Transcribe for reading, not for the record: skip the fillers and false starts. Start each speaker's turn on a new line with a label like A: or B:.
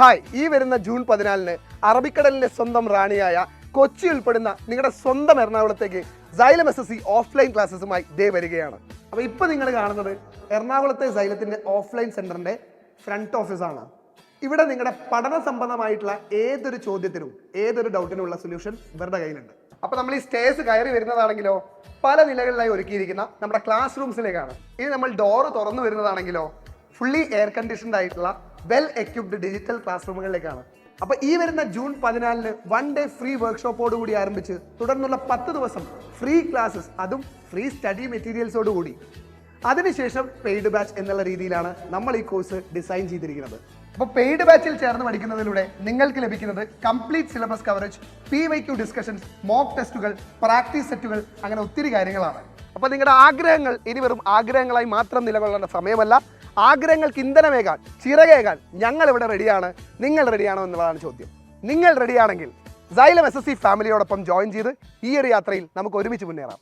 A: Hi, ഈ വരുന്ന June 14-ന് അറബിക്കടലിന്റെ സ്വന്തം റാണിയായ കൊച്ചി ഉൾപ്പെടുന്ന നിങ്ങളുടെ സ്വന്തം എറണാകുളത്തേക്ക് സൈലം SSC ഓഫ്ലൈൻ ക്ലാസ്സസുമായി ദേ വരികയാണ്. അപ്പോൾ ഇപ്പോൾ നിങ്ങൾ കാണുന്നത് എറണാകുളത്തെ സൈലത്തിന്റെ ഓഫ്ലൈൻ സെന്ററിന്റെ ഫ്രണ്ട് ഓഫീസാണ്. ഇവിടെ നിങ്ങളുടെ പഠന സംബന്ധമായിട്ടുള്ള ഏതൊരു ചോദ്യത്തിനും ഏതൊരു ഡൗട്ടിനുള്ള സൊല്യൂഷൻ ഇവരുടെ കയ്യിലുണ്ട്. അപ്പോൾ നമ്മൾ ഈ സ്റ്റേഴ്സ് കയറി വരുന്നതാണെങ്കിലോ പല നിലകളിലായി ഒരുക്കിയിരിക്കുന്ന നമ്മുടെ ക്ലാസ് റൂംസിലേക്കാണ്. ഇനി നമ്മൾ ഡോറ് തുറന്നു വരുന്നതാണെങ്കിലോ ഫുള്ളി എയർ കണ്ടീഷൻഡ് ആയിട്ടുള്ള വെൽ എക്യുപ്ഡ് ഡിജിറ്റൽ ക്ലാസ് റൂമുകളിലേക്കാണ്. അപ്പോൾ ഈ വരുന്ന ജൂൺ 14-ന് 1 ഡേ ഫ്രീ വർക്ക്ഷോപ്പോട് കൂടി ആരംഭിച്ച് തുടർന്നുള്ള 10 ദിവസം ഫ്രീ ക്ലാസ്സസ്, അതും ഫ്രീ സ്റ്റഡി മെറ്റീരിയൽസോട് കൂടി. അതിനുശേഷം പെയ്ഡ് ബാച്ച് എന്നുള്ള രീതിയിലാണ് നമ്മൾ ഈ കോഴ്സ് ഡിസൈൻ ചെയ്തിരിക്കുന്നത്. അപ്പോൾ പെയ്ഡ് ബാച്ചിൽ ചേർന്ന് പഠിക്കുന്നതിലൂടെ നിങ്ങൾക്ക് ലഭിക്കുന്നത് complete syllabus coverage, PYQ discussions, mock ടെസ്റ്റുകൾ, പ്രാക്ടീസ് സെറ്റുകൾ, അങ്ങനെ ഒത്തിരി കാര്യങ്ങളാണ്. അപ്പോൾ നിങ്ങളുടെ ആഗ്രഹങ്ങൾ ഇനി വെറും ആഗ്രഹങ്ങളായി മാത്രം നിലകൊള്ളേണ്ട സമയമല്ല. ആഗ്രഹങ്ങൾക്ക് ഇന്ധനമേകാൻ, ചിറകേകാൻ ഞങ്ങൾ ഇവിടെ റെഡിയാണ്. നിങ്ങൾ റെഡിയാണോ എന്നുള്ളതാണ് ചോദ്യം. നിങ്ങൾ റെഡിയാണെങ്കിൽ സൈലം SSC ഫാമിലിയോടൊപ്പം ജോയിൻ ചെയ്ത് ഈ ഒരു യാത്രയിൽ നമുക്ക് ഒരുമിച്ച് മുന്നേറാം.